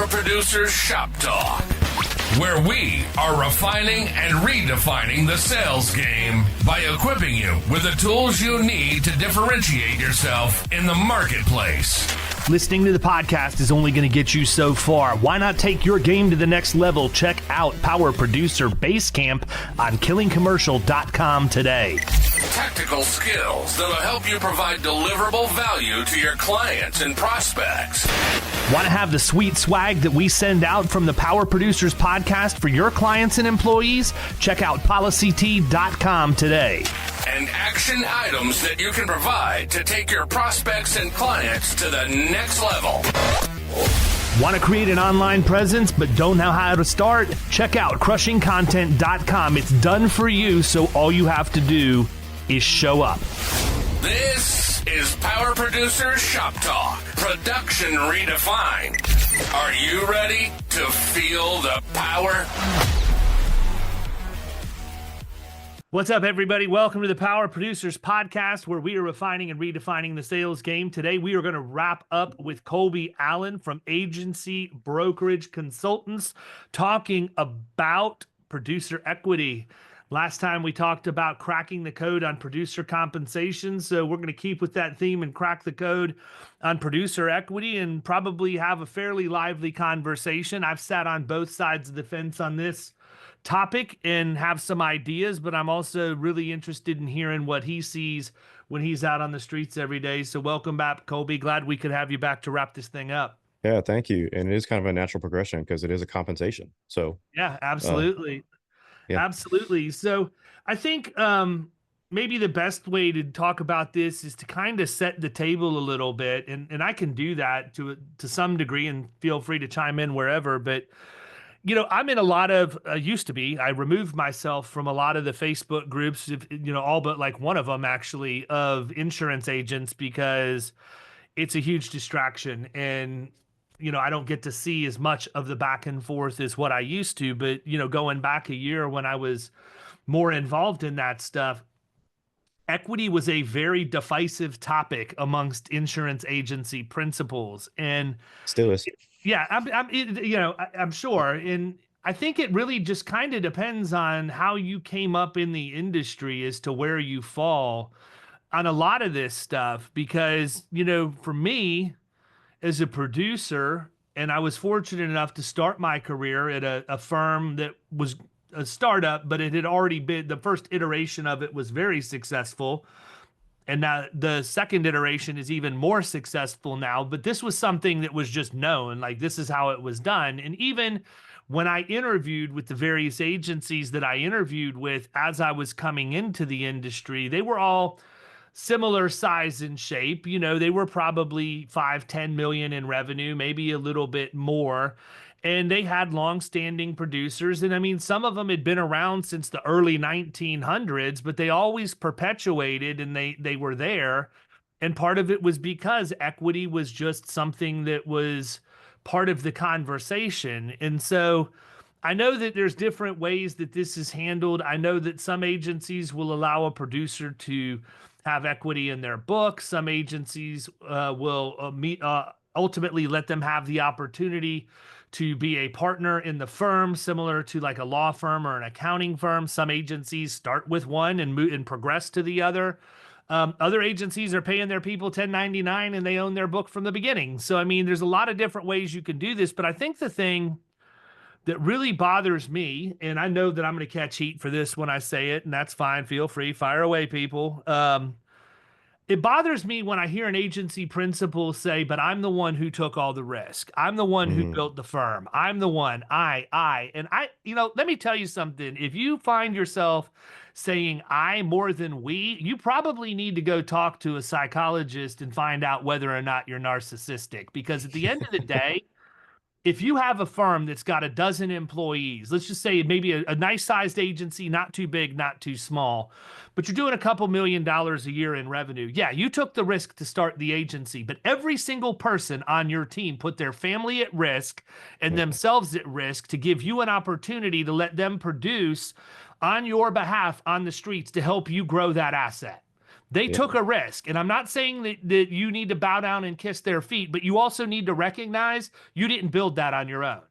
Power Producers Shop Talk, where we are refining and redefining the sales game by equipping you with the tools you need to differentiate yourself in the marketplace. Listening to the podcast is only going to get you so far. Why not take your game to the next level? Check out Power Producer Basecamp on killingcommercial.com today. Tactical skills that'll help you provide deliverable value to your clients and prospects. Want to have the sweet swag that we send out from the Power Producers podcast for your clients and employees? Check out policyt.com today. And action items that you can provide to take your prospects and clients to the next level. Want to create an online presence but don't know how to start? Check out crushingcontent.com. It's done for you, so all you have to do is show up. This is Power Producer Shop Talk, production redefined. Are you ready to feel the power? What's up, everybody? Welcome to the Power Producers Podcast, where we are refining and redefining the sales game. Today, we are going to wrap up with Colby Allen from Agency Brokerage Consultants, talking about producer equity. Last time we talked about cracking the code on producer compensation, so we're going to keep with that theme and crack the code on producer equity and probably have a fairly lively conversation. I've sat on both sides of the fence on this topic and have some ideas, but I'm also really interested in hearing what he sees when he's out on the streets every day. So welcome back, Colby. Glad we could have you back to wrap this thing up. Yeah, thank you. And it is kind of a natural progression because it is a compensation. So yeah, absolutely. Yeah. Absolutely. So I think maybe the best way to talk about this is to kind of set the table a little bit. And I can do that to some degree, and feel free to chime in wherever. But you know, I'm in a lot of, used to be, I removed myself from a lot of the Facebook groups, all but like one of them actually, of insurance agents, because it's a huge distraction. And, I don't get to see as much of the back and forth as what I used to. But, going back a year when I was more involved in that stuff, equity was a very divisive topic amongst insurance agency principals. And still is. Yeah, I'm sure. And I think it really just kind of depends on how you came up in the industry as to where you fall on a lot of this stuff. Because, for me as a producer, and I was fortunate enough to start my career at a firm that was a startup, but it had already been, the first iteration of it was very successful. And now the second iteration is even more successful now, but this was something that was just known, like this is how it was done. And even when I interviewed with the various agencies that I interviewed with as I was coming into the industry, they were all similar size and shape. They were probably 5-10 million in revenue, maybe a little bit more. And they had long-standing producers. And I mean, some of them had been around since the early 1900s, but they always perpetuated and they were there. And part of it was because equity was just something that was part of the conversation. And so I know that there's different ways that this is handled. I know that some agencies will allow a producer to have equity in their book. Some agencies will ultimately let them have the opportunity to be a partner in the firm, similar to like a law firm or an accounting firm. Some agencies start with one and move and progress to the other. Other agencies are paying their people 1099 and they own their book from the beginning. So, I mean, there's a lot of different ways you can do this, but I think the thing that really bothers me, and I know that I'm going to catch heat for this when I say it, and that's fine. Feel free, fire away, people. It bothers me when I hear an agency principal say, but I'm the one who took all the risk. I'm the one who built the firm. I'm the one, and let me tell you something. If you find yourself saying I more than we, you probably need to go talk to a psychologist and find out whether or not you're narcissistic. Because at the end of the day, if you have a firm that's got a dozen employees, let's just say maybe a nice sized agency, not too big, not too small, but you're doing a couple $1 million a year in revenue. Yeah, you took the risk to start the agency, but every single person on your team put their family at risk and themselves at risk to give you an opportunity to let them produce on your behalf on the streets to help you grow that asset. They Yeah. took a risk. And I'm not saying that you need to bow down and kiss their feet, but you also need to recognize you didn't build that on your own.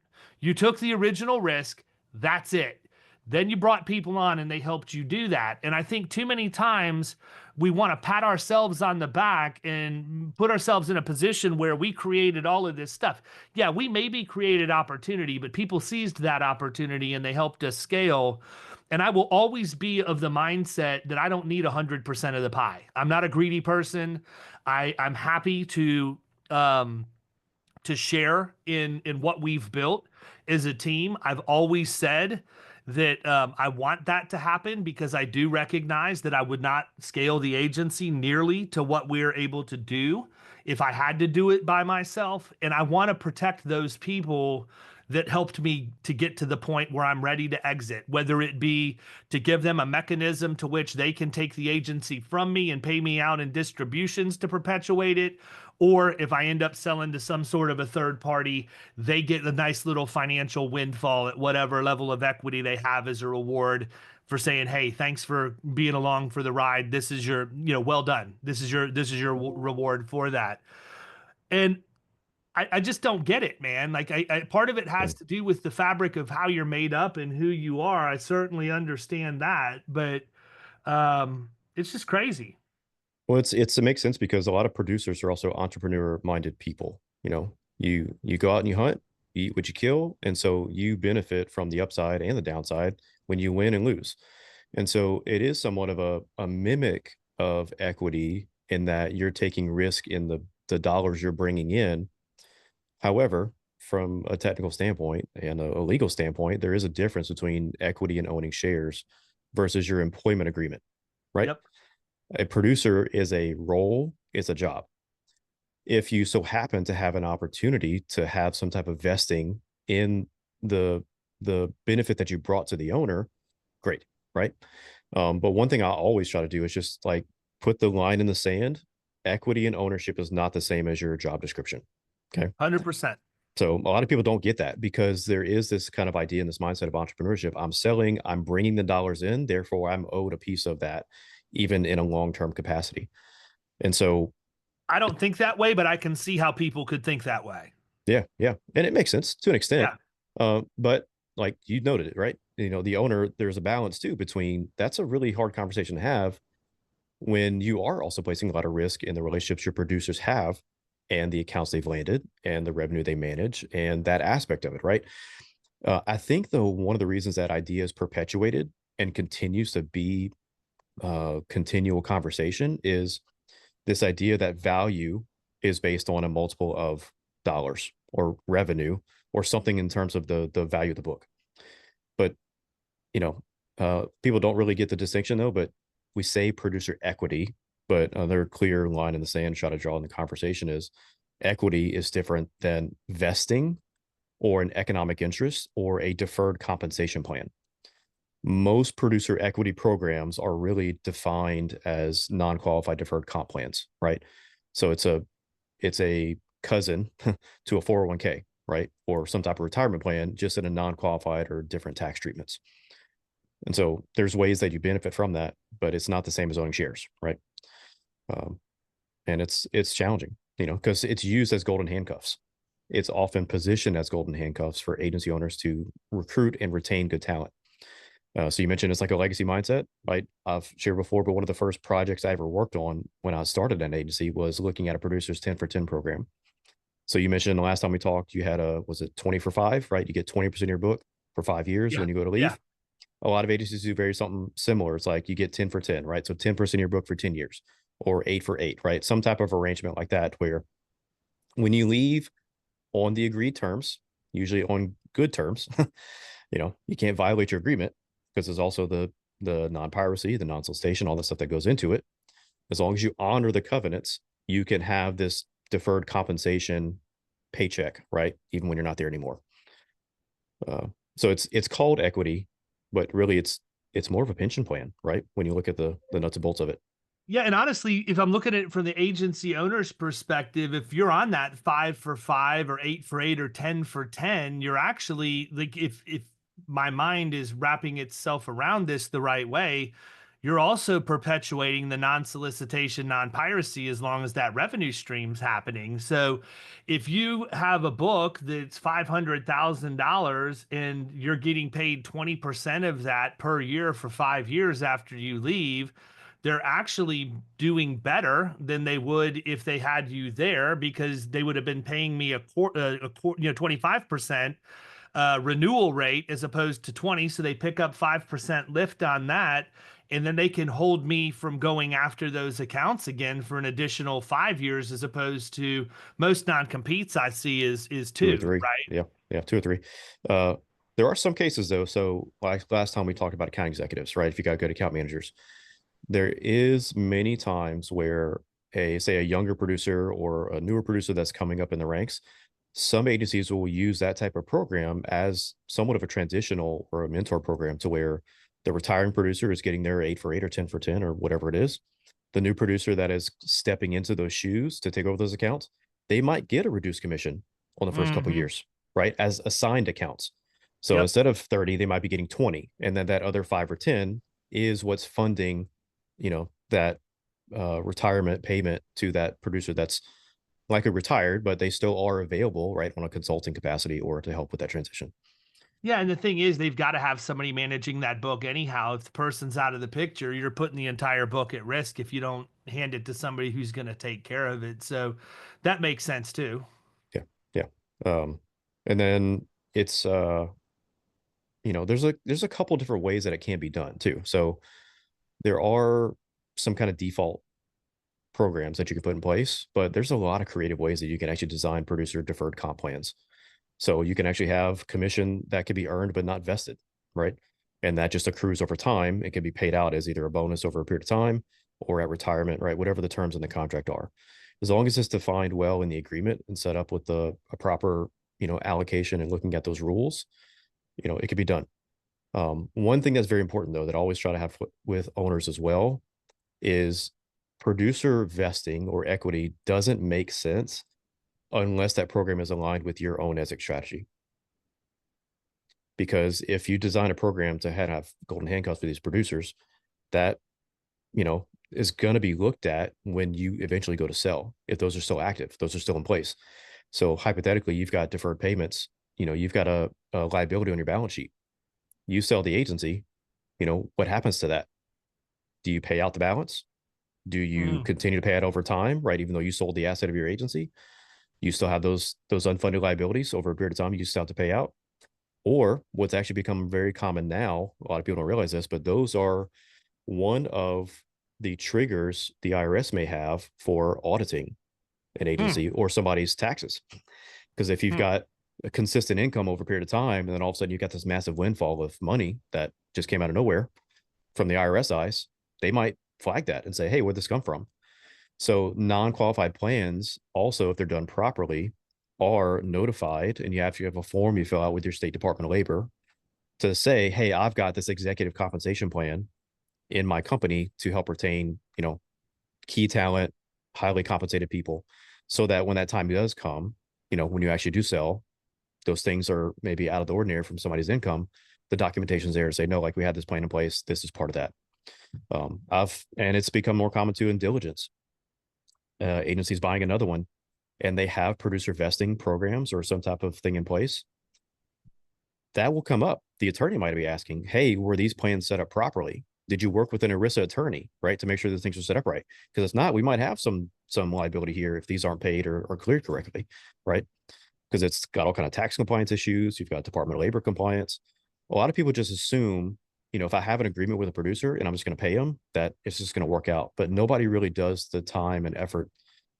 You took the original risk. That's it. Then you brought people on and they helped you do that. And I think too many times we want to pat ourselves on the back and put ourselves in a position where we created all of this stuff. Yeah, we maybe created opportunity, but people seized that opportunity and they helped us scale. And I will always be of the mindset that I don't need 100% of the pie. I'm not a greedy person. I'm happy to share in what we've built as a team. I've always said that I want that to happen because I do recognize that I would not scale the agency nearly to what we're able to do if I had to do it by myself. And I want to protect those people that helped me to get to the point where I'm ready to exit, whether it be to give them a mechanism to which they can take the agency from me and pay me out in distributions to perpetuate it, or if I end up selling to some sort of a third party, they get a nice little financial windfall at whatever level of equity they have as a reward for saying, hey, thanks for being along for the ride. This is your, well done. This is your reward for that. And I just don't get it, man. Like part of it has to do with the fabric of how you're made up and who you are. I certainly understand that, but it's just crazy. Well, it makes sense because a lot of producers are also entrepreneur-minded people. You go out and you hunt, you eat what you kill, and so you benefit from the upside and the downside when you win and lose. And so it is somewhat of a mimic of equity in that you're taking risk in the dollars you're bringing in. However, from a technical standpoint and a legal standpoint, there is a difference between equity and owning shares versus your employment agreement, right? Yep. A producer is a role, it's a job. If you so happen to have an opportunity to have some type of vesting in the benefit that you brought to the owner, great, right? But one thing I always try to do is just like put the line in the sand. Equity and ownership is not the same as your job description. Okay. 100%. So a lot of people don't get that because there is this kind of idea in this mindset of entrepreneurship. I'm selling, I'm bringing the dollars in, therefore I'm owed a piece of that, even in a long-term capacity. And so I don't think that way, but I can see how people could think that way. yeah. And it makes sense to an extent. Yeah. But like you noted it, right? The owner, there's a balance too between that's a really hard conversation to have when you are also placing a lot of risk in the relationships your producers have and the accounts they've landed and the revenue they manage and that aspect of it, right? I think, though, one of the reasons that idea is perpetuated and continues to be continual conversation is this idea that value is based on a multiple of dollars or revenue or something in terms of the value of the book. But, people don't really get the distinction, though, but we say producer equity, but another clear line in the sand try to draw in the conversation is equity is different than vesting or an economic interest or a deferred compensation plan. Most producer equity programs are really defined as non-qualified deferred comp plans, right? So it's a cousin to a 401k, right? Or some type of retirement plan, just in a non-qualified or different tax treatments. And so there's ways that you benefit from that, but it's not the same as owning shares, right? And it's challenging, because it's used as golden handcuffs. It's often positioned as golden handcuffs for agency owners to recruit and retain good talent. So you mentioned it's like a legacy mindset, right? I've shared before, but one of the first projects I ever worked on when I started an agency was looking at a producer's 10 for 10 program. So you mentioned the last time we talked, you had was it 20 for 5, right? You get 20% of your book for 5 years when you go to leave. Yeah. A lot of agencies do very something similar. It's like you get 10 for 10, right? So 10% of your book for 10 years or 8 for 8, right? Some type of arrangement like that, where when you leave on the agreed terms, usually on good terms, you can't violate your agreement because there's also the non-piracy, the non-solicitation, all the stuff that goes into it. As long as you honor the covenants, you can have this deferred compensation paycheck, right? Even when you're not there anymore. So it's called equity, but really it's more of a pension plan, right? When you look at the nuts and bolts of it. Yeah. And honestly, if I'm looking at it from the agency owner's perspective, if you're on that 5 for 5 or 8 for 8 or 10 for 10, you're actually like, if my mind is wrapping itself around this the right way, you're also perpetuating the non-solicitation, non-piracy as long as that revenue stream's happening. So if you have a book that's $500,000 and you're getting paid 20% of that per year for 5 years after you leave, they're actually doing better than they would if they had you there, because they would have been paying me 25% renewal rate as opposed to 20. So they pick up 5% lift on that. And then they can hold me from going after those accounts again for an additional 5 years, as opposed to most non-competes I see is Two or two, three. right? Yeah, 2 or 3. Uh, there are some cases though. So like last time we talked about account executives, right? If you got good account managers, there is many times where say a younger producer or a newer producer that's coming up in the ranks, some agencies will use that type of program as somewhat of a transitional or a mentor program, to where the retiring producer is getting their 8 for 8 or 10 for 10 or whatever it is. The new producer that is stepping into those shoes to take over those accounts, they might get a reduced commission on the first couple of Mm-hmm. years, right? As assigned accounts. So Yep. instead of 30, they might be getting 20. And then that other 5 or 10 is what's funding, that retirement payment to that producer that's likely retired, but they still are available, right, on a consulting capacity or to help with that transition. Yeah, and the thing is, they've got to have somebody managing that book anyhow. If the person's out of the picture, you're putting the entire book at risk if you don't hand it to somebody who's going to take care of it. So that makes sense too. Yeah. Yeah. And then it's there's a couple different ways that it can be done too. So there are some kind of default programs that you can put in place, but there's a lot of creative ways that you can actually design producer deferred comp plans. So you can actually have commission that can be earned but not vested, right? And that just accrues over time. It can be paid out as either a bonus over a period of time or at retirement, right? Whatever the terms in the contract are. As long as it's defined well in the agreement and set up with a proper, allocation and looking at those rules, it can be done. One thing that's very important though, that I always try to have with owners as well, is producer vesting or equity doesn't make sense unless that program is aligned with your own exit strategy. Because if you design a program to have golden handcuffs for these producers, that, is going to be looked at when you eventually go to sell, if those are still active, if those are still in place. So hypothetically, you've got deferred payments, you've got a liability on your balance sheet. You sell the agency, what happens to that? Do you pay out the balance? Do you Mm. continue to pay it over time, right? Even though you sold the asset of your agency, you still have those unfunded liabilities over a period of time you still have to pay out. Or what's actually become very common now, a lot of people don't realize this, but those are one of the triggers the IRS may have for auditing an Mm. agency or somebody's taxes. Because if you've Mm. got a consistent income over a period of time, and then all of a sudden you got this massive windfall of money that just came out of nowhere from the IRS eyes, they might flag that and say, hey, where'd this come from? So non-qualified plans also, if they're done properly, are notified, and you have a form you fill out with your state Department of Labor to say, hey, I've got this executive compensation plan in my company to help retain, key talent, highly compensated people, so that when that time does come, when you actually do sell, those things are maybe out of the ordinary from somebody's income. The documentation's there to say, no, like we had this plan in place. This is part of that. And it's become more common too in diligence. Agencies buying another one, and they have producer vesting programs or some type of thing in place. That will come up. The attorney might be asking, hey, were these plans set up properly? Did you work with an ERISA attorney, right, to make sure that things are set up right? Because if not, we might have some liability here if these aren't paid or cleared correctly, right? Because it's got all kind of tax compliance issues. You've got Department of Labor compliance. A lot of people just assume, if I have an agreement with a producer and I'm just going to pay them, that it's just going to work out. But nobody really does the time and effort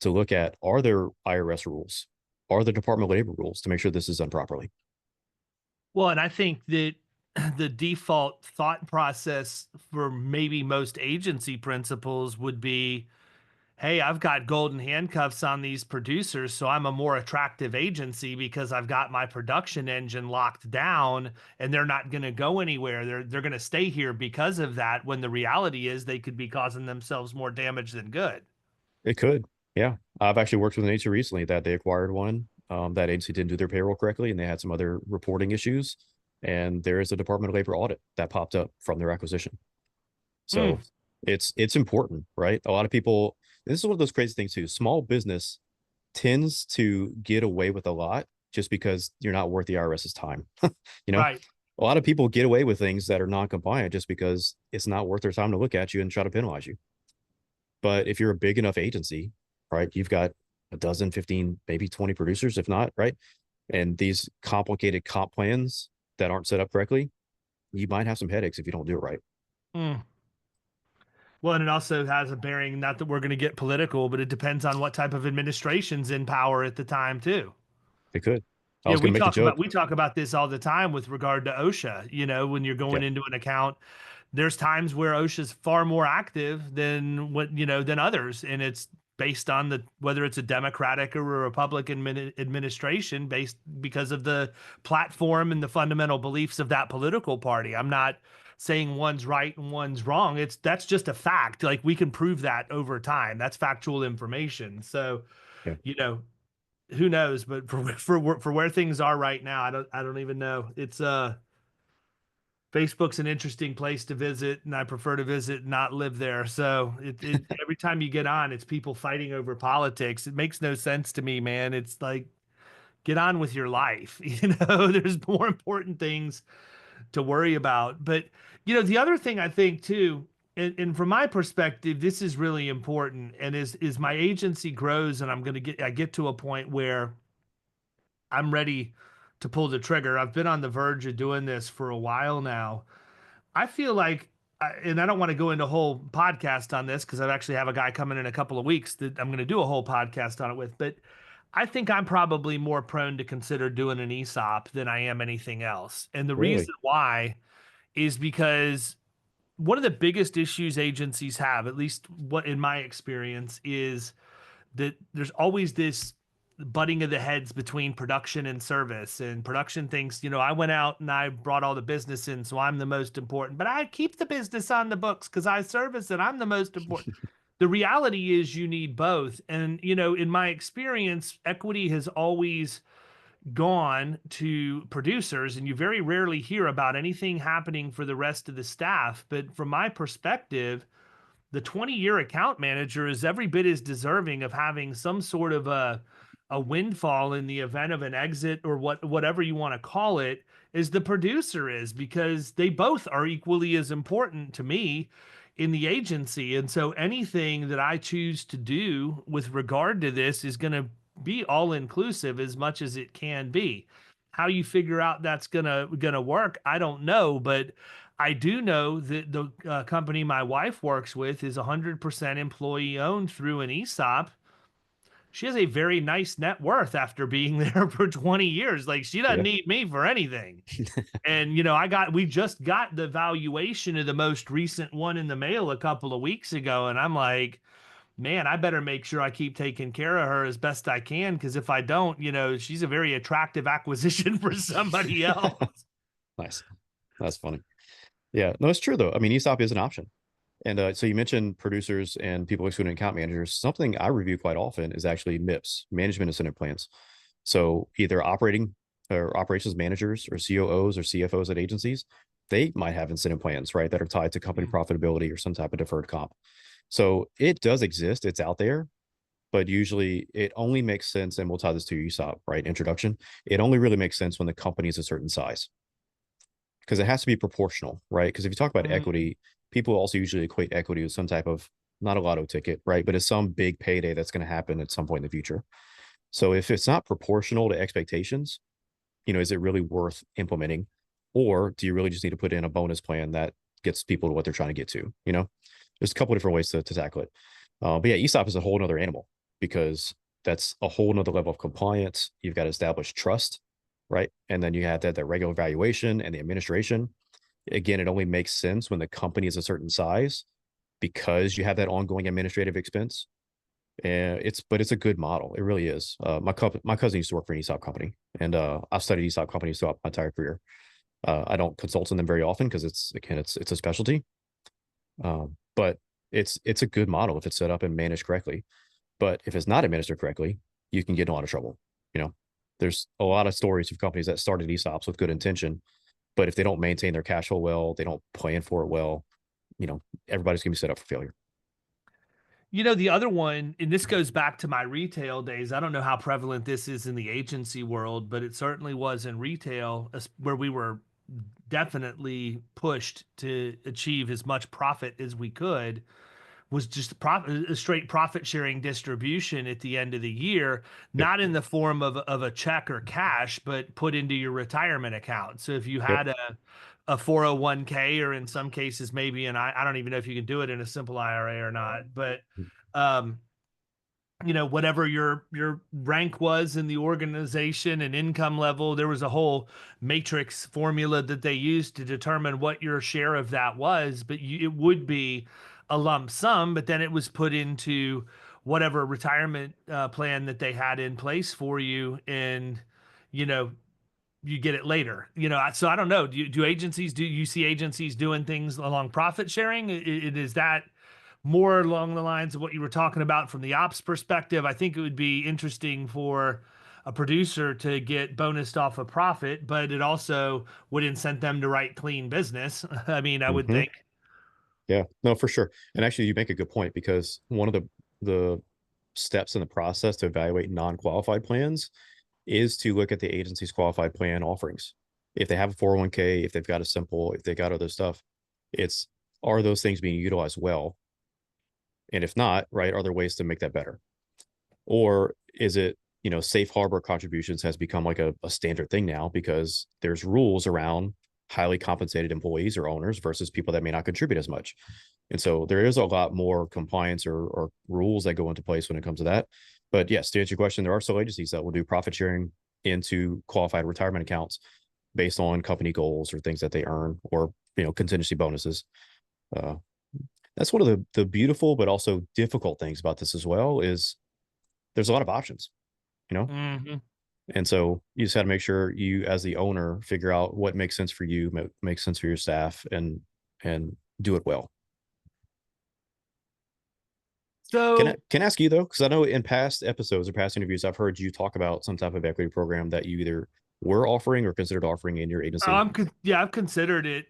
to look at, are there IRS rules? Are there Department of Labor rules to make sure this is done properly? Well, and I think that the default thought process for maybe most agency principals would be, hey, I've got golden handcuffs on these producers, so I'm a more attractive agency because I've got my production engine locked down and they're not going to go anywhere. They're going to stay here because of that, when the reality is they could be causing themselves more damage than good. It could. Yeah. I've actually worked with an agency recently that they acquired one. That agency didn't do their payroll correctly and they had some other reporting issues. And there is a Department of Labor audit that popped up from their acquisition. So it's important, right? A lot of people, this is one of those crazy things too. Small business tends to get away with a lot just because you're not worth the IRS's time. You know, Right. a lot of people get away with things that are non-compliant just because it's not worth their time to look at you and try to penalize you. But if you're a big enough agency, right, you've got a dozen, 15, maybe 20 producers, if not, right? And these complicated comp plans that aren't set up correctly, you might have some headaches if you don't do it right. Mm. Well, and it also has a bearing, not that we're going to get political, but it depends on what type of administration's in power at the time too. It could. I Yeah, was going to make the joke. we talk about this all the time with regard to OSHA. You know, when you're Yeah. going into an account, there's times where OSHA's far more active than than others, and it's based on the whether it's a Democratic or a Republican administration, based because of the platform and the fundamental beliefs of that political party. I'm not saying one's right and one's wrong. That's just a fact. Like, we can prove that over time. That's factual information. So, Yeah. you know, who knows? But for where things are right now, I don't even know. It's Facebook's an interesting place to visit, and I prefer to visit, not live there. So every time you get on, it's people fighting over politics. It makes no sense to me, man. It's like, get on with your life. There's more important things to worry about. But the other thing I think too, and from my perspective, this is really important. And is my agency grows, and I get to a point where I'm ready to pull the trigger. I've been on the verge of doing this for a while now. I feel like, and I don't want to go into a whole podcast on this because I actually have a guy coming in a couple of weeks that I'm going to do a whole podcast on it with. But I think I'm probably more prone to consider doing an ESOP than I am anything else. And the Really? reason why is because one of the biggest issues agencies have, at least what in my experience, is that there's always this butting of the heads between production and service. And production thinks, I went out and I brought all the business in, so I'm the most important. But I keep the business on the books because I service it. I'm the most important. The reality is you need both. And, in my experience, equity has always gone to producers, and you very rarely hear about anything happening for the rest of the staff. But from my perspective, the 20-year account manager is every bit as deserving of having some sort of a windfall in the event of an exit, or whatever you want to call it, as the producer is, because they both are equally as important to me in the agency. And so anything that I choose to do with regard to this is going to be all inclusive as much as it can be. How you figure out that's gonna work, I don't know, but I do know that the company my wife works with is 100% employee owned through an ESOP. She has a very nice net worth after being there for 20 years. Like, she doesn't Yeah. need me for anything. And we just got the valuation of the most recent one in the mail a couple of weeks ago, and I'm like, man, I better make sure I keep taking care of her as best I can, because if I don't, she's a very attractive acquisition for somebody else. Nice. That's funny. Yeah. No, it's true though. I mean, ESOP is an option. And so you mentioned producers and people excluding account managers. Something I review quite often is actually MIPS, management incentive plans. So either operating or operations managers or COOs or CFOs at agencies, they might have incentive plans, right, that are tied to company profitability or some type of deferred comp. So it does exist. It's out there, but usually it only makes sense. And we'll tie this to ESOP, right? Introduction. It only really makes sense when the company is a certain size, because it has to be proportional, right? Because if you talk about equity, people also usually equate equity with some type of, not a lotto ticket, right? But it's some big payday that's going to happen at some point in the future. So if it's not proportional to expectations, is it really worth implementing? Or do you really just need to put in a bonus plan that gets people to what they're trying to get to? There's a couple of different ways to tackle it. But yeah, ESOP is a whole nother animal, because that's a whole nother level of compliance. You've got to establish trust, right? And then you have that regular valuation and the administration. Again, it only makes sense when the company is a certain size, because you have that ongoing administrative expense. And it's a good model. It really is. My cousin used to work for an ESOP company, and I've studied ESOP companies throughout my entire career. I don't consult on them very often because it's a specialty. But it's a good model if it's set up and managed correctly. But if it's not administered correctly, you can get in a lot of trouble. There's a lot of stories of companies that started ESOPs with good intention, but if they don't maintain their cash flow well, they don't plan for it well, everybody's going to be set up for failure. The other one, and this goes back to my retail days. I don't know how prevalent this is in the agency world, but it certainly was in retail, where we were definitely pushed to achieve as much profit as we could, was just a straight profit sharing distribution at the end of the year, Yep. not in the form of a check or cash, but put into your retirement account. So if you Yep. had a 401k, or in some cases maybe, and I don't even know if you can do it in a simple IRA or not, but um, whatever your rank was in the organization and income level, there was a whole matrix formula that they used to determine what your share of that was. But it would be a lump sum, but then it was put into whatever retirement plan that they had in place for you, and you know you get it later. So I don't know. Do you see agencies doing things along profit sharing? Is that more along the lines of what you were talking about from the ops perspective? I think it would be interesting for a producer to get bonused off a profit, but it also would incent them to write clean business. I mean, I would Mm-hmm. think. Yeah, no, for sure. And actually, you make a good point, because one of the steps in the process to evaluate non-qualified plans is to look at the agency's qualified plan offerings. If they have a 401k, if they've got a simple, if they got other stuff, it's, are those things being utilized well? And if not, right, are there ways to make that better? Or is it, safe harbor contributions has become like a standard thing now, because there's rules around highly compensated employees or owners versus people that may not contribute as much. And so there is a lot more compliance or rules that go into place when it comes to that. But yes, to answer your question, there are still agencies that will do profit sharing into qualified retirement accounts based on company goals or things that they earn, or contingency bonuses. That's one of the beautiful but also difficult things about this as well, is there's a lot of options, Mm-hmm. and so you just had to make sure you, as the owner, figure out what makes sense for you, makes sense for your staff, and do it well. So Can I ask you though, because I know in past episodes or past interviews, I've heard you talk about some type of equity program that you either were offering or considered offering in your agency. I've considered it.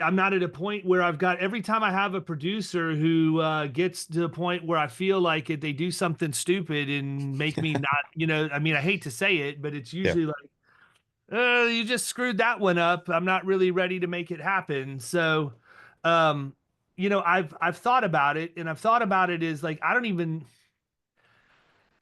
I'm not at a point where I've got, every time I have a producer who gets to the point where I feel like they do something stupid and make me not, I mean, I hate to say it, but it's Yeah. usually like, you just screwed that one up. I'm not really ready to make it happen. So, I've thought about it, and I've thought about it is like, I don't even,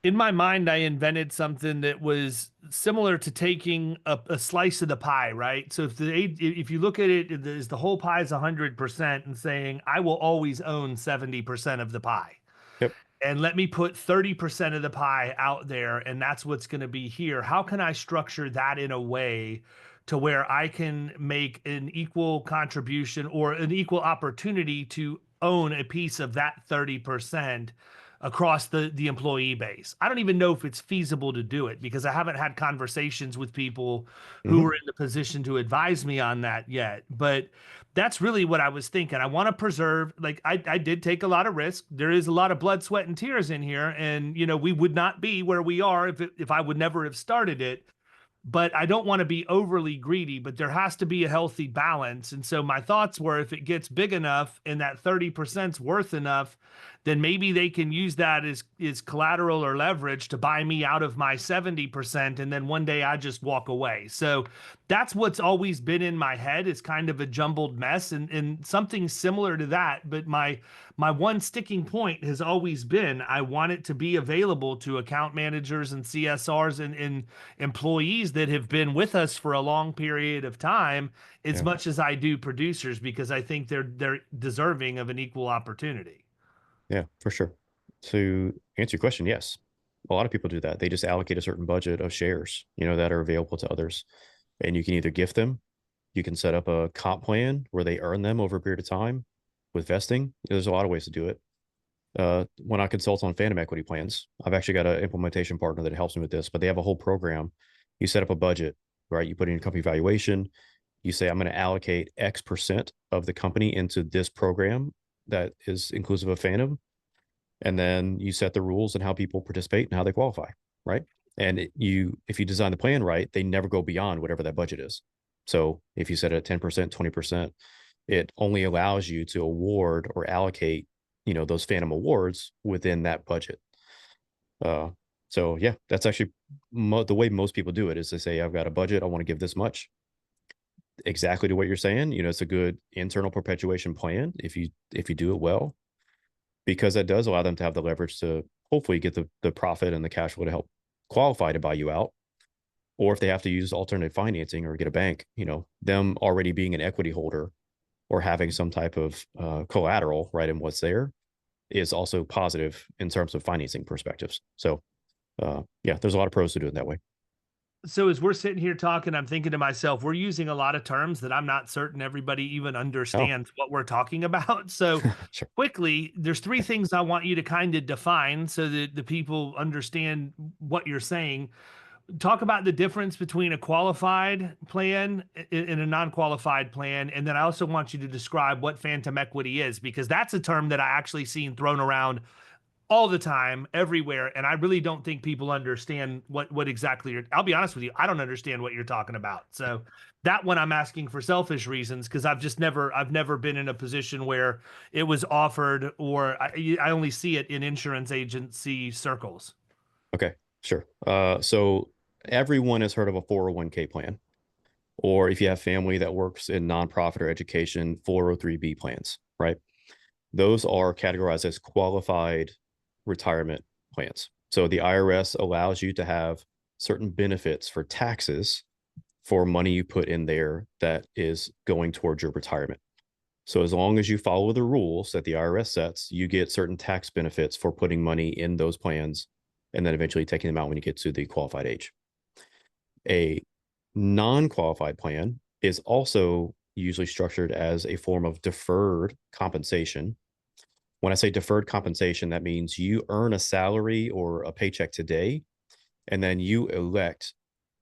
in my mind, I invented something that was similar to taking a slice of the pie, right? So if you look at it, is the whole pie is 100%, and saying, I will always own 70% of the pie, Yep. and let me put 30% of the pie out there, and that's what's going to be here. How can I structure that in a way to where I can make an equal contribution or an equal opportunity to own a piece of that 30% across the employee base? I don't even know if it's feasible to do it, because I haven't had conversations with people who Mm-hmm. are in the position to advise me on that yet. But that's really what I was thinking. I want to preserve, like, I did take a lot of risk. There is a lot of blood, sweat, and tears in here. And, we would not be where we are if I would never have started it. But I don't want to be overly greedy, but there has to be a healthy balance. And so my thoughts were, if it gets big enough and that 30% is worth enough, then maybe they can use that as collateral or leverage to buy me out of my 70%. And then one day I just walk away. So that's what's always been in my head, is kind of a jumbled mess, and something similar to that. But my one sticking point has always been, I want it to be available to account managers and CSRs and employees that have been with us for a long period of time, as Yeah. much as I do producers, because I think they're deserving of an equal opportunity. Yeah, for sure. To answer your question, yes, a lot of people do that. They just allocate a certain budget of shares, that are available to others, and you can either gift them, you can set up a comp plan where they earn them over a period of time with vesting. There's a lot of ways to do it. When I consult on phantom equity plans, I've actually got an implementation partner that helps me with this, but they have a whole program. You set up a budget, right? You put in your company valuation. You say, I'm going to allocate X% of the company into this program that is inclusive of phantom. And then you set the rules and how people participate and how they qualify, right? And if you design the plan right, they never go beyond whatever that budget is. So if you set it at 10%, 20%, it only allows you to award or allocate, those phantom awards within that budget. Uh, so yeah, that's actually the way most people do it is they say, I've got a budget, I want to give this much. Exactly to what you're saying, it's a good internal perpetuation plan if you do it well, because that does allow them to have the leverage to hopefully get the profit and the cash flow to help qualify to buy you out. Or if they have to use alternative financing or get a bank, them already being an equity holder or having some type of collateral right in what's there is also positive in terms of financing perspectives. So yeah, there's a lot of pros to do it that way. So as we're sitting here talking, I'm thinking to myself, we're using a lot of terms that I'm not certain everybody even Oh, understands what we're talking about. So sure. quickly, there's three things I want you to kind of define so that the people understand what you're saying. Talk about the difference between a qualified plan and a non-qualified plan. And then I also want you to describe what phantom equity is, because that's a term that I actually seen thrown around all the time, everywhere, and I really don't think people understand what exactly you're. I'll be honest with you, I don't understand what you're talking about. So that one I'm asking for selfish reasons, because I've never been in a position where it was offered, or I only see it in insurance agency circles. Okay, sure. So everyone has heard of a 401k plan, or if you have family that works in nonprofit or education, 403b plans, right? Those are categorized as qualified retirement plans. So the IRS allows you to have certain benefits for taxes for money you put in there that is going towards your retirement. So as long as you follow the rules that the IRS sets, you get certain tax benefits for putting money in those plans and then eventually taking them out when you get to the qualified age. A non-qualified plan is also usually structured as a form of deferred compensation. When I say deferred compensation, that means you earn a salary or a paycheck today, and then you elect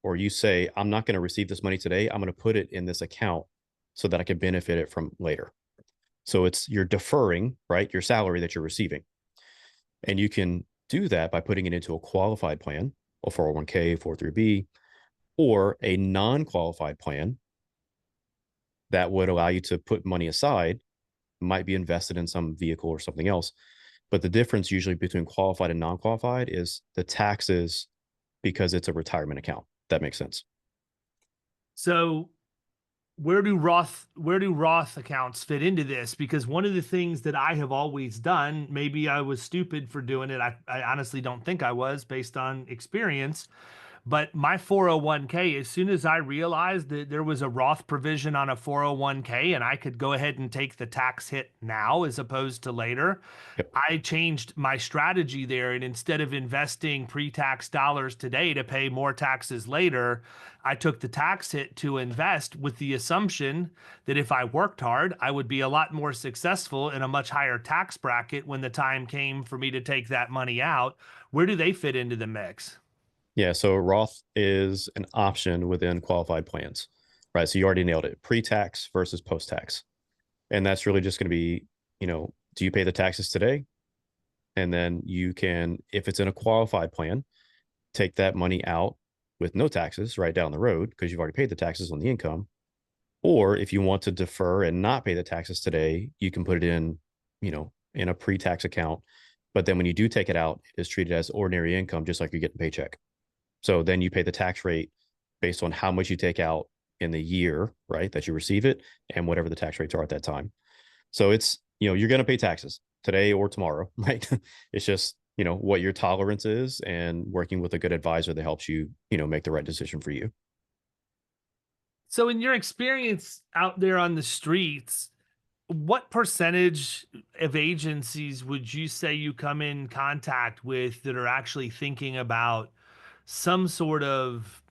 or you say, I'm not going to receive this money today. I'm going to put it in this account so that I can benefit it from later. So you're deferring, right, your salary that you're receiving. And you can do that by putting it into a qualified plan, a 401k, 403b, or a non-qualified plan that would allow you to put money aside, might be invested in some vehicle or something else. But the difference usually between qualified and non-qualified is the taxes, because it's a retirement account. That makes sense. So where do Roth accounts fit into this? Because one of the things that I have always done, maybe I was stupid for doing it. I honestly don't think I was, based on experience. But my 401k, as soon as I realized that there was a Roth provision on a 401k and I could go ahead and take the tax hit now as opposed to later, Yep. I changed my strategy there. And instead of investing pre-tax dollars today to pay more taxes later, I took the tax hit to invest with the assumption that if I worked hard, I would be a lot more successful in a much higher tax bracket when the time came for me to take that money out. Where do they fit into the mix? Yeah. So Roth is an option within qualified plans, right? So you already nailed it. Pre-tax versus post-tax. And that's really just going to be, do you pay the taxes today? And then you can, if it's in a qualified plan, take that money out with no taxes right down the road because you've already paid the taxes on the income. Or if you want to defer and not pay the taxes today, you can put it in a pre-tax account. But then when you do take it out, it's treated as ordinary income, just like you're getting a paycheck. So then you pay the tax rate based on how much you take out in the year, right, that you receive it, and whatever the tax rates are at that time. So it's, you're going to pay taxes today or tomorrow, right? It's just, what your tolerance is and working with a good advisor that helps you, make the right decision for you. So, in your experience out there on the streets, what percentage of agencies would you say you come in contact with that are actually thinking about some sort of,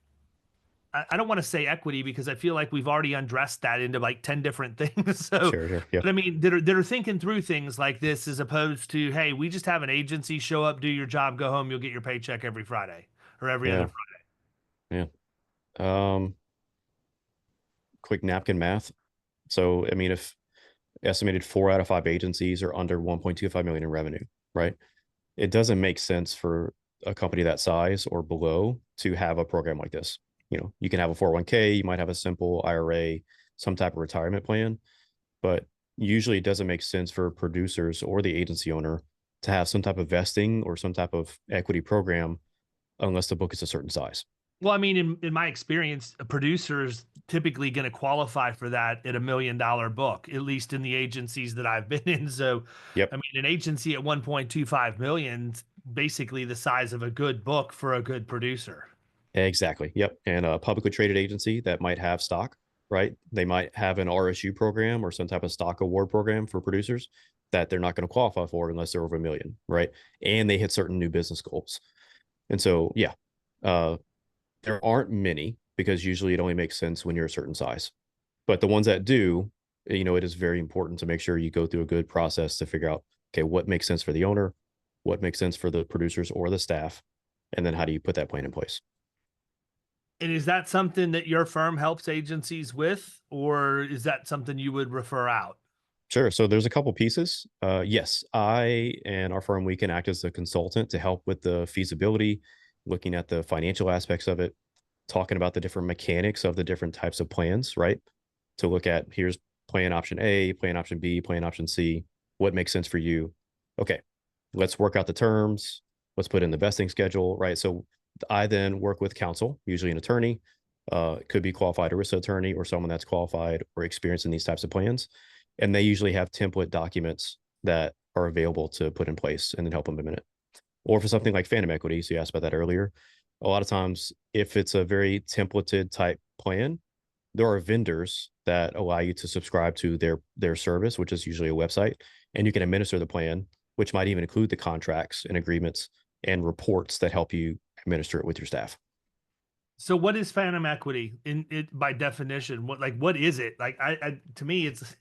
I don't want to say equity, because I feel like we've already undressed that into like 10 different things. So, Sure, sure. Yeah. but I mean, that are thinking through things like this, as opposed to, hey, we just have an agency, show up, do your job, go home, you'll get your paycheck every Friday or every other Yeah. Friday. Yeah. Quick napkin math. So, I mean, if estimated 4 out of 5 agencies are under 1.25 million in revenue, right? It doesn't make sense for a company that size or below to have a program like this. You can have a 401k, you might have a simple IRA, some type of retirement plan. but usually it doesn't make sense for producers or the agency owner to have some type of vesting or some type of equity program unless the book is a certain size. Well, I mean, in my experience, a producer's typically going to qualify for that at $1 million book, at least in the agencies that I've been in. So, Yep. I mean, an agency at 1.25 million, basically the size of a good book for a good producer. Exactly. Yep. And a publicly traded agency that might have stock, right? They might have an RSU program or some type of stock award program for producers that they're not going to qualify for unless they're over $1 million, right? And they hit certain new business goals. And so, yeah, there aren't many because usually it only makes sense when you're a certain size. But the ones that do, it is very important to make sure you go through a good process to figure out, okay, what makes sense for the owner, what makes sense for the producers or the staff, and then how do you put that plan in place? And is that something that your firm helps agencies with, or is that something you would refer out? Sure. So there's a couple pieces. Yes, I and our firm, we can act as a consultant to help with the feasibility, looking at the financial aspects of it, talking about the different mechanics of the different types of plans, right? To look at here's plan option A, plan option B, plan option C. What makes sense for you? Okay, let's work out the terms. Let's put in the vesting schedule, right? So I then work with counsel, usually an attorney, could be qualified ERISA attorney or someone that's qualified or experienced in these types of plans. And they usually have template documents that are available to put in place and then help implement it. Or for something like phantom equity, so you asked about that earlier. A lot of times, if it's a very templated type plan, there are vendors that allow you to subscribe to their service, which is usually a website, and you can administer the plan, which might even include the contracts and agreements and reports that help you administer it with your staff. So what is phantom equity in it by definition? What is it? To me, it's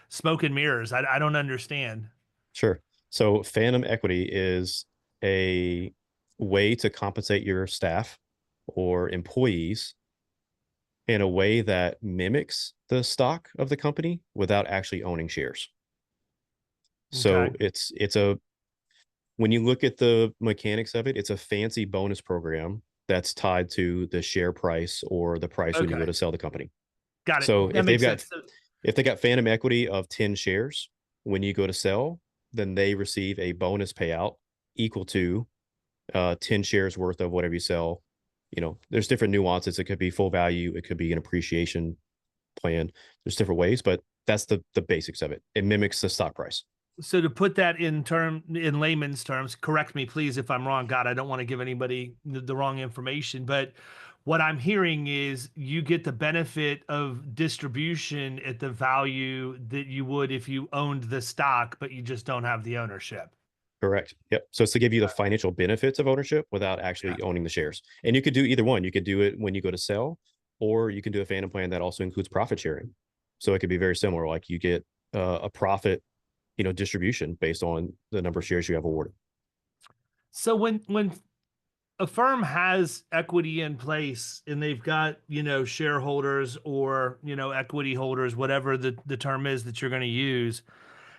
smoke and mirrors. I don't understand. Sure. So phantom equity is a way to compensate your staff or employees in a way that mimics the stock of the company without actually owning shares. So Okay. it's a when you look at the mechanics of it, it's a fancy bonus program that's tied to the share price or the price when you go Okay. to sell the company. Got it. So That makes sense. So, if they got phantom equity of 10 shares when you go to sell, then they receive a bonus payout equal to 10 shares worth of whatever you sell. There's different nuances. It could be full value, it could be an appreciation plan. There's different ways, but that's the basics of it. It mimics the stock price. so to put that in layman's terms, correct me please if I'm wrong. God, I don't want to give anybody the wrong information, but what I'm hearing is you get the benefit of distribution at the value that you would if you owned the stock, but you just don't have the ownership. Correct. Yep. So it's to give you the financial benefits of ownership without Yeah. actually owning the shares. And you could do either one. You could do it when you go to sell, or you can do a phantom plan that also includes profit sharing. So it could be very similar. Like you get a profit, distribution based on the number of shares you have awarded. So when a firm has equity in place and they've got, shareholders or, equity holders, whatever the term is that you're going to use,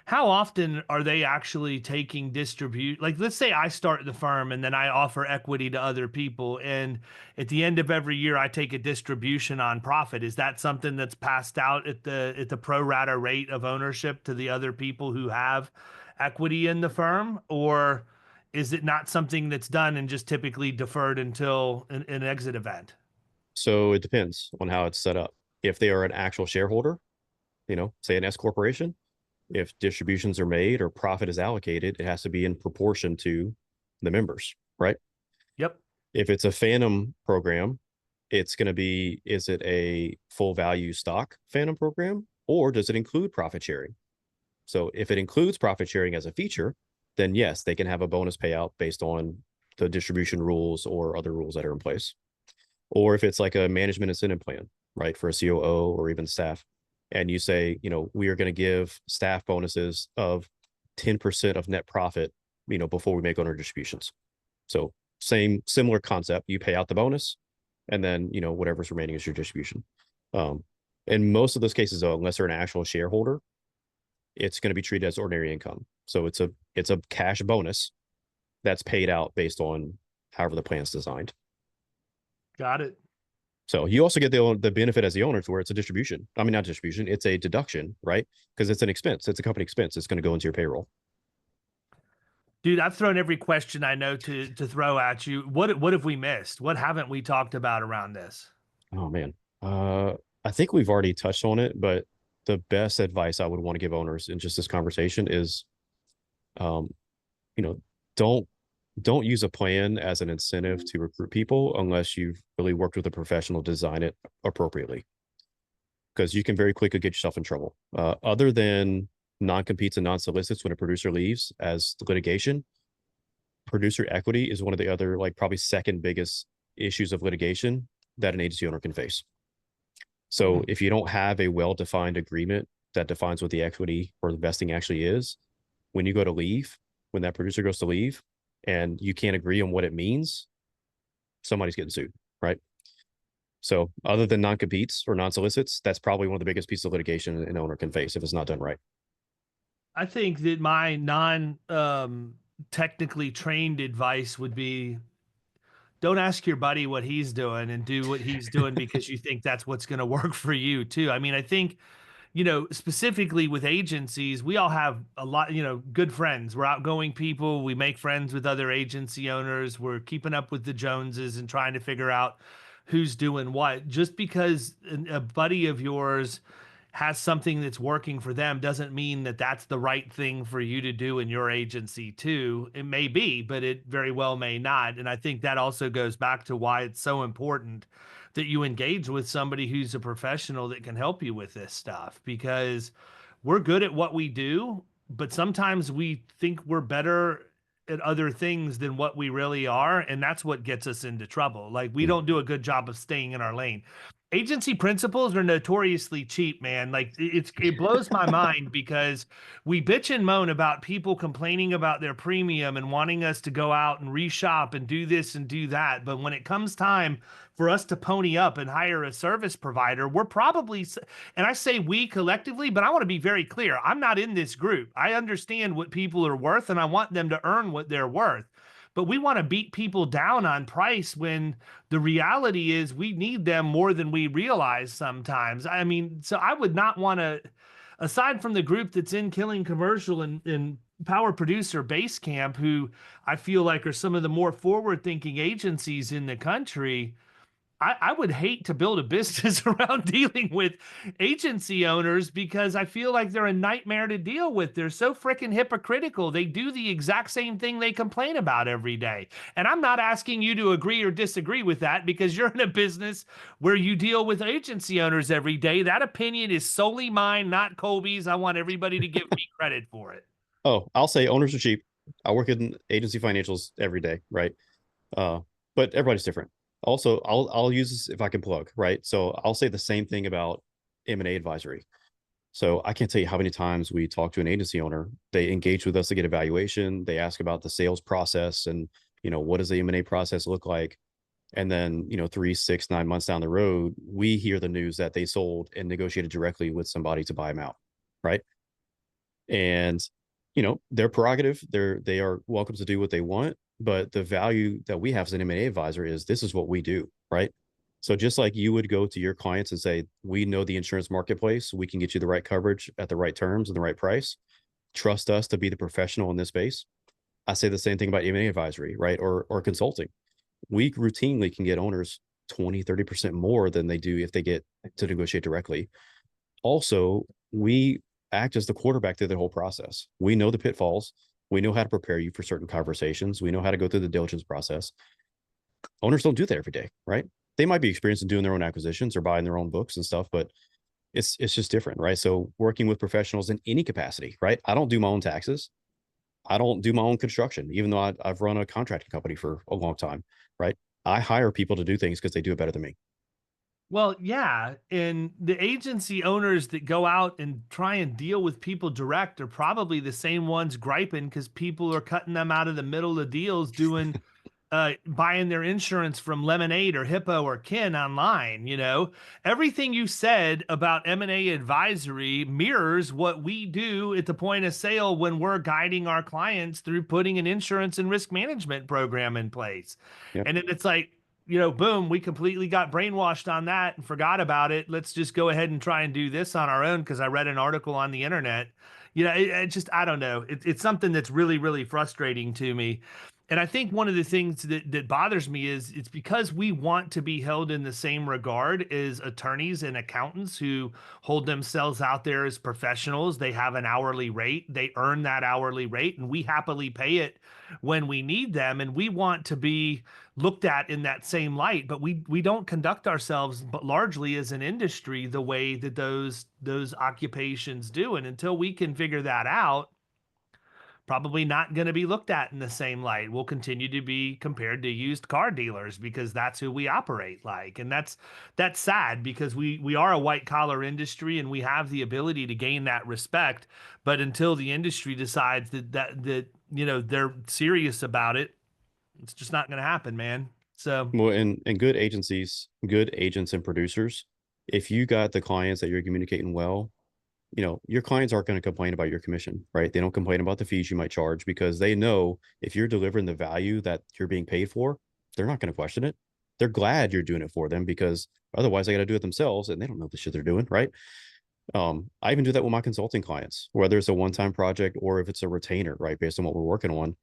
how often are they actually taking distribute? Like, let's say I start the firm and then I offer equity to other people. And at the end of every year, I take a distribution on profit. Is that something that's passed out at the pro rata rate of ownership to the other people who have equity in the firm? Or is it not something that's done and just typically deferred until an exit event? So it depends on how it's set up. If they are an actual shareholder, say an S corporation, if distributions are made or profit is allocated, it has to be in proportion to the members, right? Yep. If it's a phantom program, it's going to be, is it a full value stock phantom program or does it include profit sharing? So if it includes profit sharing as a feature, then yes, they can have a bonus payout based on the distribution rules or other rules that are in place. Or if it's like a management incentive plan, right, for a COO or even staff, and you say, we are going to give staff bonuses of 10% of net profit, before we make owner distributions. So similar concept, you pay out the bonus and then, whatever's remaining is your distribution. In most of those cases, though, unless they're an actual shareholder, it's going to be treated as ordinary income. So it's a cash bonus that's paid out based on however the plan's designed. Got it. So you also get the benefit as the owner to where it's a distribution. I mean, not distribution, it's a deduction, right? Because it's an expense. It's a company expense. It's going to go into your payroll. Dude, I've thrown every question I know to throw at you. What have we missed? What haven't we talked about around this? Oh man. I think we've already touched on it, but the best advice I would want to give owners in just this conversation is, um, you know, don't don't use a plan as an incentive to recruit people unless you've really worked with a professional to design it appropriately, because you can very quickly get yourself in trouble. Other than non-competes and non-solicits when a producer leaves as litigation, producer equity is one of the other, like, probably second biggest issues of litigation that an agency owner can face. So if you don't have a well-defined agreement that defines what the equity or the vesting actually is, when you go to leave, when that producer goes to leave and you can't agree on what it means, somebody's getting sued, right? So other than non-competes or non-solicits, that's probably one of the biggest pieces of litigation an owner can face if it's not done right. I think that my non technically trained advice would be don't ask your buddy what he's doing and do what he's doing because you think that's what's going to work for you too. I mean, I think, you know, specifically with agencies, we all have a lot, you know, good friends. We're outgoing people. We make friends with other agency owners. We're keeping up with the Joneses and trying to figure out who's doing what. Just because a buddy of yours has something that's working for them doesn't mean that that's the right thing for you to do in your agency too. It may be, but it very well may not. And I think that also goes back to why it's so important that you engage with somebody who's a professional that can help you with this stuff, because we're good at what we do, but sometimes we think we're better at other things than what we really are, and that's what gets us into trouble. Like, we don't do a good job of staying in our lane. Agency principals are notoriously cheap, man. Like, it blows my mind because we bitch and moan about people complaining about their premium and wanting us to go out and reshop and do this and do that. But when it comes time for us to pony up and hire a service provider, we're probably, and I say we collectively, but I want to be very clear. I'm not in this group. I understand what people are worth and I want them to earn what they're worth. But we want to beat people down on price when the reality is we need them more than we realize sometimes. I mean, so I would not want to, aside from the group that's in Killing Commercial and Power Producer Base Camp, who I feel like are some of the more forward thinking agencies in the country, I would hate to build a business around dealing with agency owners because I feel like they're a nightmare to deal with. They're so freaking hypocritical. They do the exact same thing they complain about every day. And I'm not asking you to agree or disagree with that because you're in a business where you deal with agency owners every day. That opinion is solely mine, not Colby's. I want everybody to give me credit for it. Oh, I'll say owners are cheap. I work in agency financials every day, right? But everybody's different. Also, I'll use this if I can plug, right? So I'll say the same thing about M&A advisory. So I can't tell you how many times we talk to an agency owner. They engage with us to get evaluation. They ask about the sales process and, what does the M&A process look like? And then, 3, 6, 9 months down the road, we hear the news that they sold and negotiated directly with somebody to buy them out, right? And, their prerogative, they are welcome to do what they want. But the value that we have as an M&A advisor is this is what we do, right? So just like you would go to your clients and say, we know the insurance marketplace, we can get you the right coverage at the right terms and the right price. Trust us to be the professional in this space. I say the same thing about M&A advisory, right? Or consulting. We routinely can get owners 20, 30% more than they do if they get to negotiate directly. Also, we act as the quarterback through the whole process. We know the pitfalls. We know how to prepare you for certain conversations. We know how to go through the diligence process. Owners don't do that every day, right? They might be experienced in doing their own acquisitions or buying their own books and stuff, but it's just different, right? So working with professionals in any capacity, right? I don't do my own taxes. I don't do my own construction, even though I've run a contracting company for a long time, right? I hire people to do things because they do it better than me. Well, yeah. And the agency owners that go out and try and deal with people direct are probably the same ones griping because people are cutting them out of the middle of deals doing buying their insurance from Lemonade or Hippo or Kin online. Everything you said about M&A advisory mirrors what we do at the point of sale when we're guiding our clients through putting an insurance and risk management program in place. Yep. And then it's like, boom, we completely got brainwashed on that and forgot about it. Let's just go ahead and try and do this on our own because I read an article on the internet. It just, I don't know. It's something that's really, really frustrating to me. And I think one of the things that bothers me is it's because we want to be held in the same regard as attorneys and accountants who hold themselves out there as professionals. They have an hourly rate, they earn that hourly rate, and we happily pay it when we need them. And we want to be looked at in that same light, but we don't conduct ourselves, but largely as an industry, the way that those occupations do. And until we can figure that out, probably not going to be looked at in the same light. We'll continue to be compared to used car dealers because that's who we operate like. And that's sad because we are a white collar industry and we have the ability to gain that respect. But until the industry decides that they're serious about it, it's just not going to happen, man. So, Well, and good agencies, good agents and producers, if you got the clients that you're communicating well, your clients aren't going to complain about your commission, right? They don't complain about the fees you might charge because they know if you're delivering the value that you're being paid for, they're not going to question it. They're glad you're doing it for them because otherwise they got to do it themselves and they don't know the shit they're doing, right? I even do that with my consulting clients, whether it's a one-time project or if it's a retainer, right? Based on what we're working on.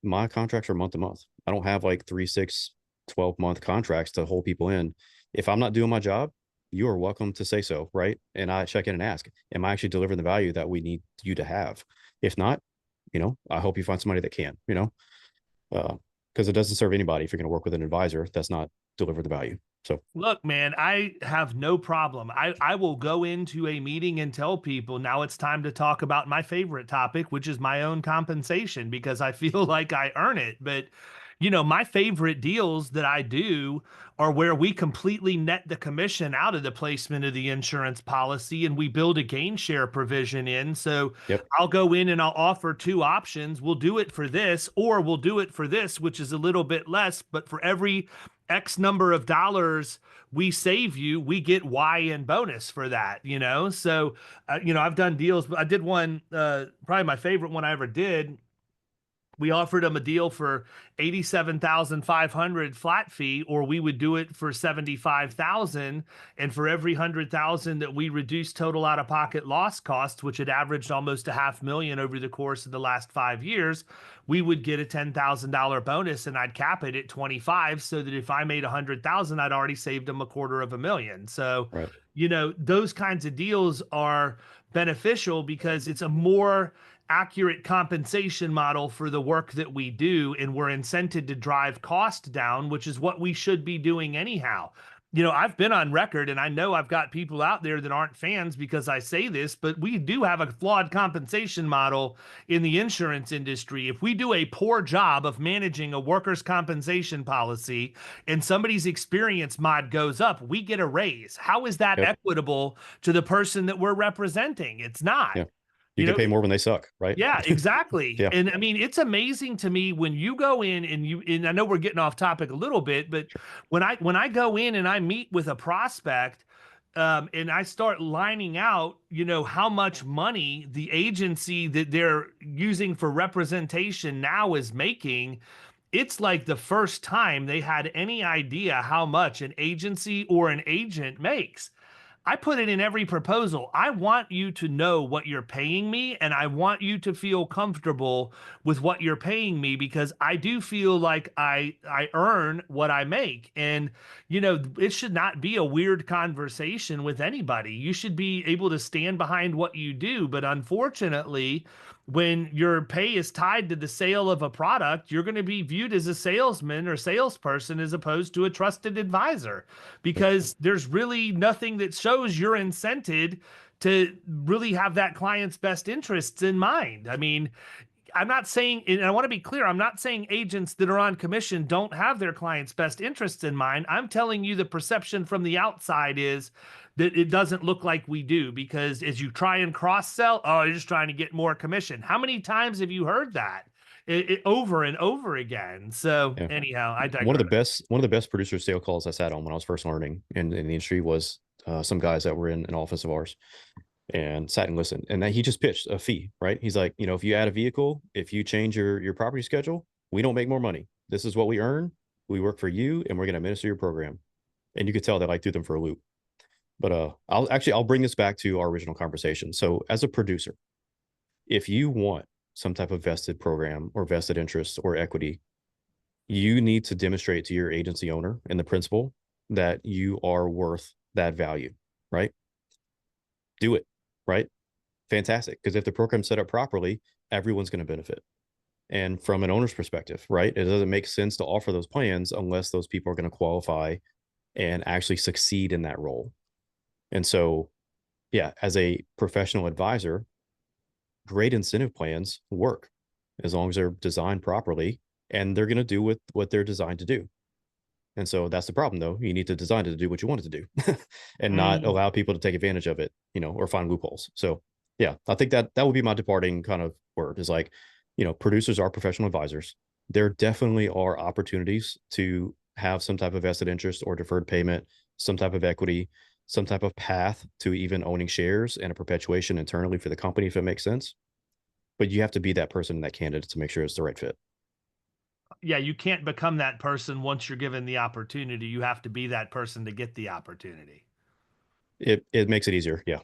My contracts are month to month. I don't have like 3, 6, 12-month contracts to hold people in. If I'm not doing my job, you are welcome to say so, right? And I check in and ask, am I actually delivering the value that we need you to have? If not, I hope you find somebody that can, because it doesn't serve anybody if you're going to work with an advisor that's not deliver the value. So look, man, I have no problem. I will go into a meeting and tell people now it's time to talk about my favorite topic, which is my own compensation, because I feel like I earn it. But my favorite deals that I do are where we completely net the commission out of the placement of the insurance policy and we build a gain share provision in. So yep, I'll go in and I'll offer 2 options. We'll do it for this, or we'll do it for this, which is a little bit less, but for every X number of dollars we save you, we get Y in bonus for that, So, I've done deals, but I did one, probably my favorite one I ever did. We offered them a deal for 87,500 flat fee, or we would do it for 75,000. And for every 100,000 that we reduced total out of pocket loss costs, which had averaged almost $500,000 over the course of the last 5 years, we would get a $10,000 bonus, and I'd cap it at 25, so that if I made 100,000, I'd already saved them $250,000. So, right. Those kinds of deals are beneficial because it's a more accurate compensation model for the work that we do, and we're incented to drive cost down, which is what we should be doing anyhow. I've been on record, and I know I've got people out there that aren't fans because I say this, but we do have a flawed compensation model in the insurance industry. If we do a poor job of managing a workers' compensation policy and somebody's experience mod goes up, we get a raise. How is that Yep. equitable to the person that we're representing? It's not. Yeah. You can pay more when they suck, right? Yeah, exactly. Yeah. And I mean, it's amazing to me when you go in and I know we're getting off topic a little bit, but Sure. when I go in and I meet with a prospect, and I start lining out, how much money the agency that they're using for representation now is making, it's like the first time they had any idea how much an agency or an agent makes. I put it in every proposal. I want you to know what you're paying me, and I want you to feel comfortable with what you're paying me, because I do feel like I earn what I make. And it should not be a weird conversation with anybody. You should be able to stand behind what you do. But unfortunately, when your pay is tied to the sale of a product, you're going to be viewed as a salesman or salesperson as opposed to a trusted advisor, because there's really nothing that shows you're incented to really have that client's best interests in mind. I mean, I'm not saying, and I want to be clear, I'm not saying agents that are on commission don't have their client's best interests in mind. I'm telling you the perception from the outside is that it doesn't look like we do, because as you try and cross sell, oh, you're just trying to get more commission. How many times have you heard that? Over and over again. So Yeah. anyhow, I digress. One of the best producer sale calls I sat on when I was first learning in the industry was some guys that were in an office of ours and sat and listened. And then he just pitched a fee, right? He's like, if you add a vehicle, if you change your property schedule, we don't make more money. This is what we earn. We work for you, and we're going to administer your program. And you could tell that I threw them for a loop. But I'll bring this back to our original conversation. So as a producer, if you want some type of vested program or vested interest or equity, you need to demonstrate to your agency owner and the principal that you are worth that value, right? Do it, right? Fantastic. Because if the program's set up properly, everyone's going to benefit. And from an owner's perspective, right, it doesn't make sense to offer those plans unless those people are going to qualify and actually succeed in that role. And so, yeah, as a professional advisor, great incentive plans work as long as they're designed properly and they're going to do what they're designed to do. And so that's the problem, though. You need to design it to do what you want it to do and not allow people to take advantage of it, or find loopholes. So, yeah, I think that would be my departing kind of word is like, producers are professional advisors. There definitely are opportunities to have some type of vested interest or deferred payment, some type of equity, some type of path to even owning shares and a perpetuation internally for the company, if it makes sense. But you have to be that person and that candidate to make sure it's the right fit. Yeah, you can't become that person once you're given the opportunity. You have to be that person to get the opportunity. It makes it easier. Yeah.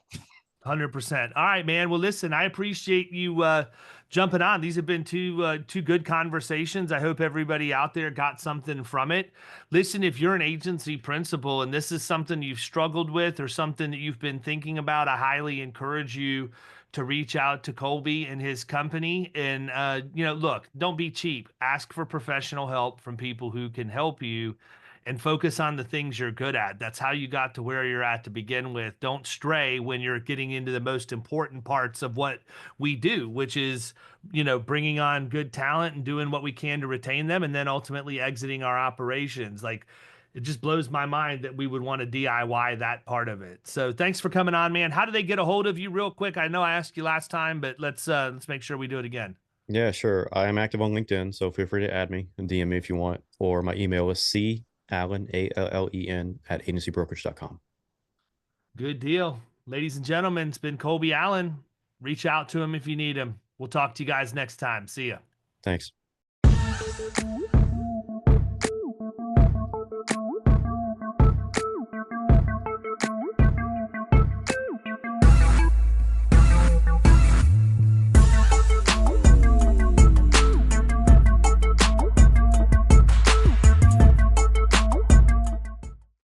100%. All right, man. Well, listen, I appreciate you jumping on. These have been two good conversations. I hope everybody out there got something from it. Listen, if you're an agency principal and this is something you've struggled with or something that you've been thinking about, I highly encourage you to reach out to Colby and his company. And look, don't be cheap. Ask for professional help from people who can help you, and focus on the things you're good at. That's how you got to where you're at to begin with. Don't stray when you're getting into the most important parts of what we do, which is, bringing on good talent and doing what we can to retain them, and then ultimately exiting our operations. Like, it just blows my mind that we would want to DIY that part of it. So thanks for coming on, man. How do they get a hold of you real quick? I know I asked you last time, but let's make sure we do it again. Yeah, sure. I am active on LinkedIn, so feel free to add me and DM me if you want. Or my email is callen, ALLEN, at agencybrokerage.com. Good deal. Ladies and gentlemen, it's been Colby Allen. Reach out to him if you need him. We'll talk to you guys next time. See ya. Thanks.